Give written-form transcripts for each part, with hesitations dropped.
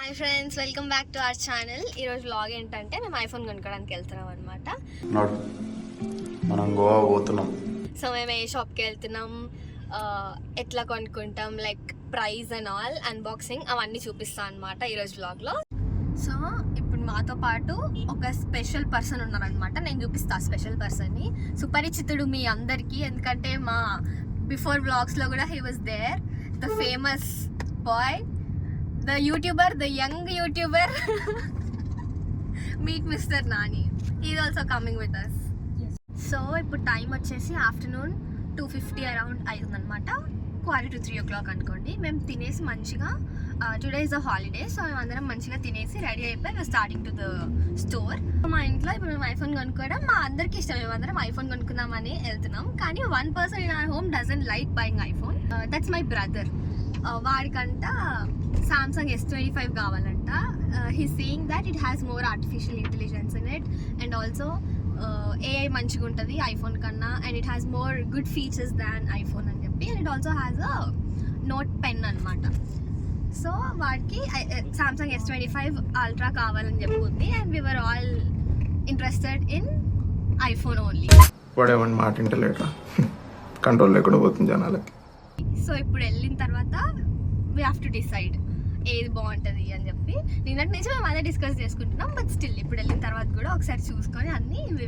Hi friends, welcome back to our channel. ఈరోజు vlog ఏంటంటే మేము ఐఫోన్ కొనుక్కోవడానికి వెళ్తున్నాం అనమాట. మనం గోవా పోతున్నాం. సో మేము ఏ షాప్కి వెళ్తున్నాం, ఎట్లా కొనుక్కుంటాం, like price and all unboxing అవన్నీ చూపిస్తాం అనమాట ఈరోజు వ్లాగ్లో. సో ఇప్పుడు మాతో పాటు ఒక స్పెషల్ పర్సన్ ఉన్నారనమాట. నేను చూపిస్తా స్పెషల్ పర్సన్ని. సుపరిచితుడు మీ అందరికీ, ఎందుకంటే మా బిఫోర్ వ్లాగ్స్లో కూడా he was there. The famous boy, the YouTuber, the young YouTuber. Meet Mr. Nani. He is also coming with us. Yes. So ఇప్పుడు టైం వచ్చేసి ఆఫ్టర్నూన్ 2:50 అరౌండ్ అయిందనమాట. క్వార్టర్ టు 3 o'clock అనుకోండి. మేము తినేసి మంచిగా, today is a holiday, so మేము అందరం మంచిగా తినేసి రెడీ అయిపోయి స్టార్టింగ్ టు ద స్టోర్. మా ఇంట్లో ఇప్పుడు మేము ఐఫోన్ కొనుక్కోవడం మా అందరికీ ఇష్టం. మేము అందరం ఐఫోన్ కొనుక్కుందామని వెళ్తున్నాం. కానీ one person in our home doesn't like buying iPhone. That's my brother. వాడికంట సామ్సంగ్ S25 కావాలంట. He's saying that it has more artificial intelligence in it, and also AI మంచిగా ఉంటుంది ఐఫోన్ కన్నా, and it has more good features than iPhone అని చెప్పి, and it also has a note pen అనమాట. So వాడికి Samsung S25 ultra కావాలని చెప్పుకుంది, and we were all interested in iPhone only. వాడేమన్నా మాట ఇంటలేట్రా, కంట్రోల్ లేకుండా పోతుంది జనాలకి. సో ఇప్పుడు వెళ్ళిన తర్వాత వీ హ్యావ్ టు డిసైడ్ ఏది బాగుంటుంది అని చెప్పి. నిన్నటి నుంచి మేము అదే డిస్కస్ చేసుకుంటున్నాం, బట్ స్టిల్ ఇప్పుడు వెళ్ళిన తర్వాత కూడా ఒకసారి చూసుకొని అన్నీ we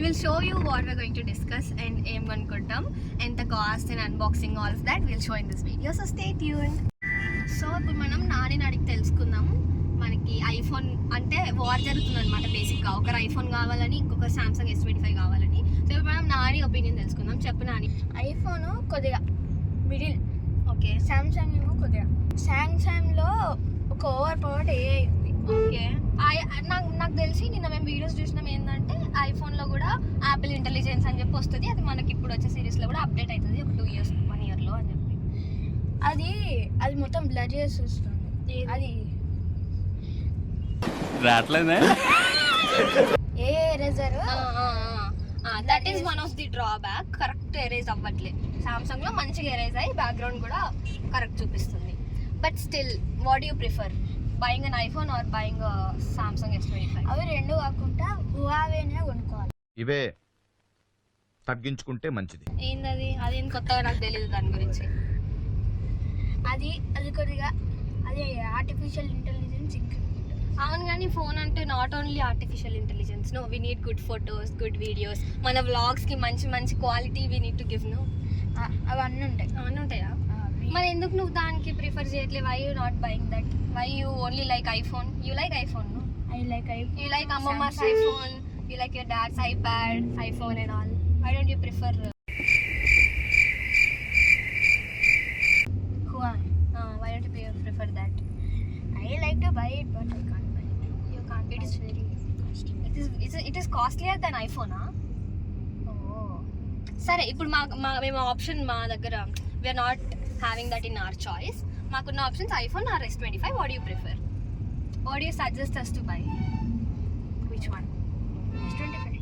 will show you what we're going to discuss and ఏం అనుకుంటాం, ఎంత cost and unboxing all of that will show in this video. So stay tuned. So ఇప్పుడు మనం నాని అడిగి తెలుసుకుందాం. మనకి ఐఫోన్ అంటే వార్ జరుగుతుంది అనమాట బేసిక్గా. ఒకరు ఐఫోన్ కావాలని, ఇంకొకరు సామ్సంగ్ S25 కావాలని. సో ఇప్పుడు మనం నాని ఒపీనియన్ తెలుసుకుందాం. చెప్పు నాని. ఐఫోన్ కొద్దిగా మిడిల్, ఓకే. సామ్సంగ్ ఏమో కొద్దిగా. సామ్సంగ్లో ఒక ఓవర్ పవర్డ్ ఏఐ ఉంది. ఓకే. నాకు తెలిసి నిన్న మేము వీడియోస్ చూసినాం ఏంటంటే ఐఫోన్లో కూడా యాపిల్ ఇంటెలిజెన్స్ అని చెప్పి వస్తుంది. అది మనకి ఇప్పుడు వచ్చే సిరీస్లో కూడా అప్డేట్ అవుతుంది ఒక 2 years 1 yearలో అని చెప్పి. అది మొత్తం బ్లర్ చేసి వస్తుంది. అది ఏ eraser, that is one of the drawback. Correct erase అవ్వట్లే. సామ్సంగ్లో మంచిగా ఎరేజ్ అయ్యి బ్యాక్గ్రౌండ్ కూడా కరెక్ట్ చూపిస్తుంది. But still what you prefer, buying an iPhone or buying Samsung S25? అవి రెండు కాకుండా హువావేనే కొనుక్కోవాలి. ఇవే తగ్గించుకుంటే మంచిది. ఏందది? అదేం కొత్తగా నాకు తెలియదు దాని గురించి. అది కొద్దిగా అది ఆర్టిఫిషియల్ ఇంటెలిజెన్స్ ఇంకా. అవును, కానీ ఫోన్ అంటే not only artificial intelligence. No, we need good photos, good videos. మన వ్లాగ్స్కి మంచి మంచి quality we need to give. No, అవన్నీ ఉంటాయి. అవన్నీ ఉంటాయా? మరి ఎందుకు నువ్వు దానికి ప్రిఫర్ చేయట్లేదు? Why you not buying that? Why you only like iPhone? You like iPhone? No, I like you like అమ్మమ్మ's iPhone, you like your dad's iPad, iPhone and all. Why don't you prefer Huawei. why don't you prefer that? I like to buy it, but I can't buy it. You can't. It is very costly. It is costlier than iPhone, huh? Oh. సరే, ఇప్పుడు మేము option మా దగ్గర we are not having that in our choice. మాకున్న options iPhone or S25. What you prefer? What you suggest us to buy? Which one? S25.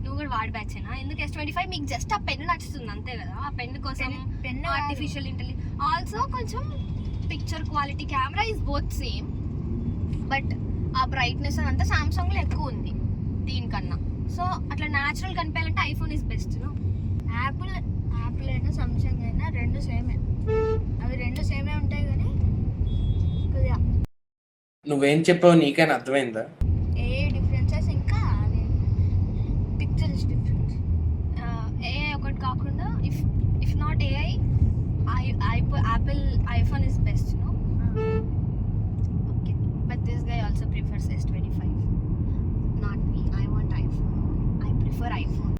నువ్వు కూడా వాడి బ్యాచేనా? ఎందుకు S25? మీకు జస్ట్ ఆ పెన్ నచ్చుతుంది అంతే కదా. ఆ పెన్ కోసం పెన్ ఆర్టిఫిషియల్ ఇంటెలిజెన్స్, ఆల్సో కొంచెం picture quality, camera is both same, but ఆ బ్రైట్నెస్ అంతా సామ్సంగ్లో ఎక్కువ ఉంది దీనికన్నా. సో అట్లా న్యాచురల్ కనిపించాలంటే iPhone is best. No, Apple అయినా సామ్సంగ్ అయినా రెండు సేమే. అవి రెండు సేమే ఉంటాయి, కానీ కొద్దిగా నువ్వేం చెప్పావు నీకైనా అర్థమైందా? ఏ డిఫరెన్సెస్ ఇంకా అదే పిక్చర్స్ డిఫరెన్స్. ఏఐ ఒకటి కాకుండా if not AI, Apple iPhone is best. No, okay. But this guy also prefers S25. Not me. I want iPhone. I prefer iPhone.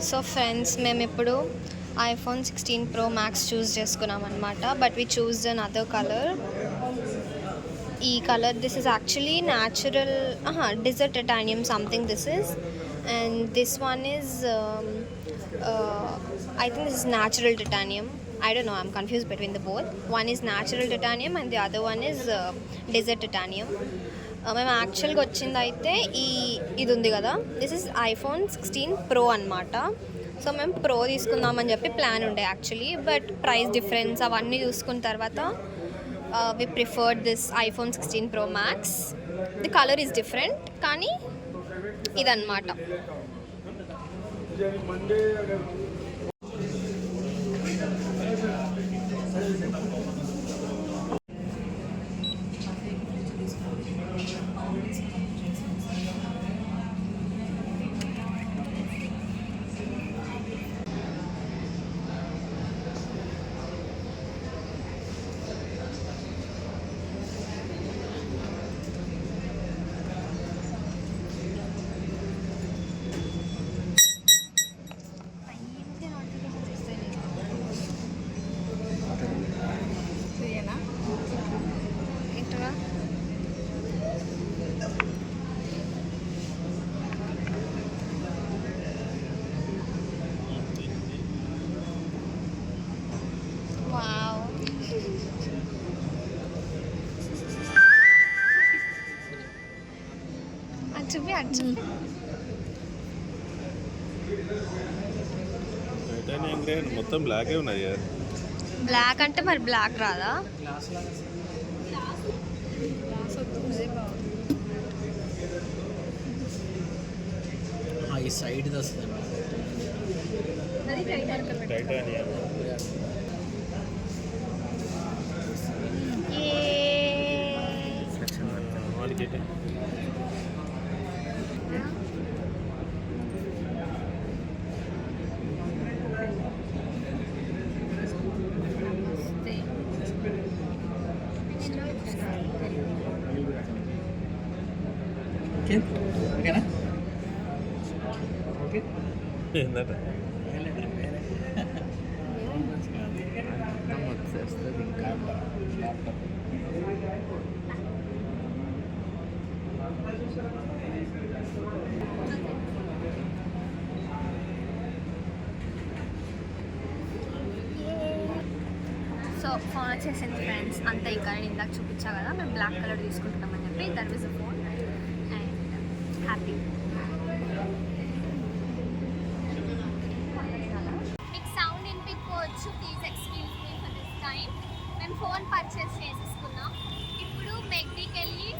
So friends మేము ఇప్పుడు ఐఫోన్ 16 Pro Max చూస్ చేసుకున్నాం అనమాట. But we choose another colour. ఈ colour this is actually natural desert titanium something this is, and this one is I think this is natural titanium. I don't know, I'm confused between the both. One is natural titanium and the other one is desert titanium. మేము యాక్చువల్గా వచ్చింది అయితే ఇది ఉంది కదా, this is iPhone 16 Pro అనమాట. So మేము pro తీసుకుందామని చెప్పి ప్లాన్ ఉండే యాక్చువల్లీ, బట్ ప్రైస్ డిఫరెన్స్ అవన్నీ చూసుకున్న తర్వాత we preferred this iPhone 16 Pro Max. The colour is different, కానీ ఇదన్నమాట. మొత్తం బ్లాకే ఉన్నాయి. బ్లాక్ అంటే మరి బ్లాక్ రాదా? ఈ సైడ్ వస్తుంది టైటానియం. ఓకేనా? ఏంటంటే సో ఫోన్ వచ్చేసింది ఫ్రెండ్స్, అంతా ఇంకా నేను ఇందాక చూపించా కదా మేము బ్లాక్ కలర్ తీసుకుంటున్నామని చెప్పి. That was a phone and happy. మీకు సౌండ్ వినిపించుకోవచ్చు, please excuse me for this time. మేము ఫోన్ పర్చేస్ చేసేసుకున్నాం. ఇప్పుడు మెగ్డీకి వెళ్ళి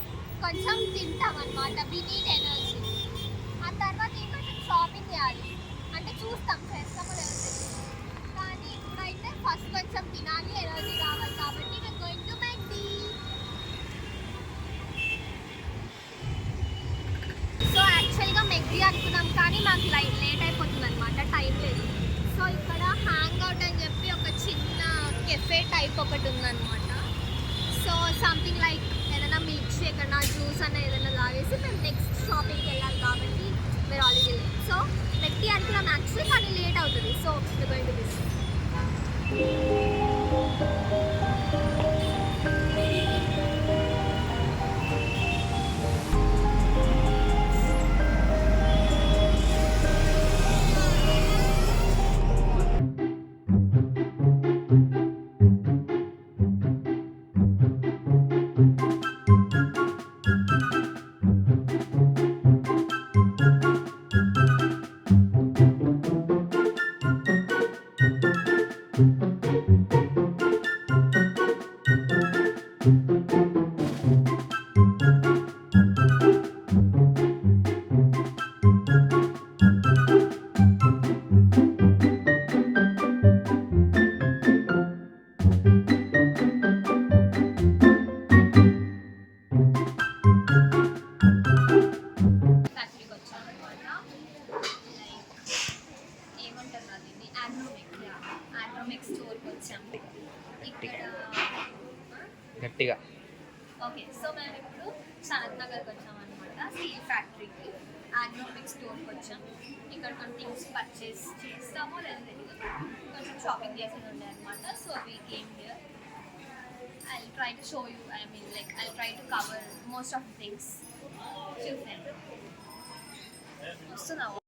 కొంచెం తింటాం అనమాట. We need energy. ఆ తర్వాత ఇంకొంచెం షాపింగ్ చేయాలి, అంటే చూస్తాం చేస్తామో లేదో తెలియదు. కానీ ఇప్పుడైతే ఫస్ట్ కొంచెం తినాలి, ఎనర్జీ రావాలి. కాబట్టి మేము గోయింగ్ టు మెగ్డీ. సో యాక్చువల్గా మెగ్డీ అనుకున్నాం, కానీ మాకు లేట్ అయిపోతుంది అనమాట, టైం లేదు. సో ఇక్కడ హ్యాంగ్ అవుట్ అని చెప్పి ఒక చిన్న కెఫే టైప్ ఒకటి ఉందన్నమాట. సో సంథింగ్ లైక్ ఏదైనా మిల్క్ షేక్ అన్న జ్యూస్ అన్న ఏదైనా తాగేసి మేము నెక్స్ట్ షాపింగ్కి వెళ్ళాలి. కాబట్టి మీరు ఆల్రెడీ లేట్. సో మెగ్డీ అనుకున్నాం యాక్చువల్లీ, కానీ లేట్ అవుతుంది. So going to this. Okay, so మేము ఇప్పుడు సనత్ నగర్కి వచ్చామన్నమాట, స్టీల్ ఫ్యాక్టరీకి, ఆగ్రోమిక్స్ స్టోర్కి వచ్చాం. ఇక్కడ కొన్ని థింగ్స్ పర్చేస్ చేస్తామో లేదా తెలియదు, కొంచెం షాపింగ్ చేసేది ఉండే అనమాట. So we came here. I'll try to show you, I'll try to cover most of the things. చూడండి వస్తున్నావు.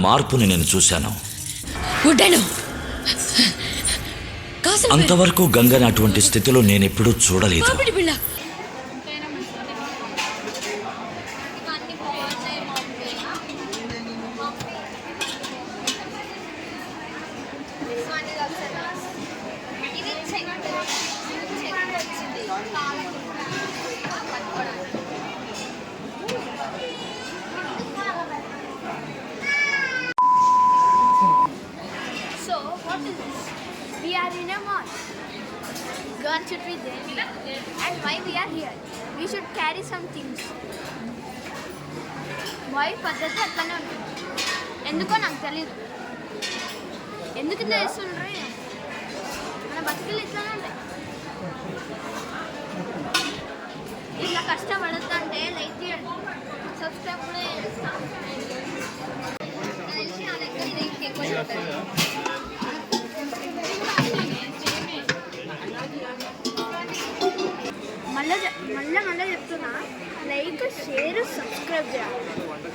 మార్పుని నేను చూశాను. కాసు అంతవరకు గంగని అటువంటి స్థితిలో నేనెప్పుడూ చూడలేదు. పాపిడి బిళ్ళ ఇవన్నీ బాగున్నాయి మమ్మీ. ఇవన్నీ కలిసేదా? ఇది చెక్ వచ్చింది పట్టుకోవడానికి. So, what is this? We are in a mall. Gun should be there. And why we are here? We should carry some things. Why పద్ధతి అట్లనే ఉంటుంది. ఎందుకో నాకు తెలియదు. ఎందుకు ఇంత చేస్తుండ్రే? మన బతుకులు ఇట్లానే ఉంటాయి. ఇట్లా కష్టపడద్దంటే లైక్ చేయండి, సబ్స్క్రైబ్ కూడా చేస్తాను. తెలిసి నా దగ్గర ఇది ఎక్కువ చెప్తాను. మళ్ళీ చెప్తున్నా, లైక్ షేర్ సబ్స్క్రైబ్ చేయాలి.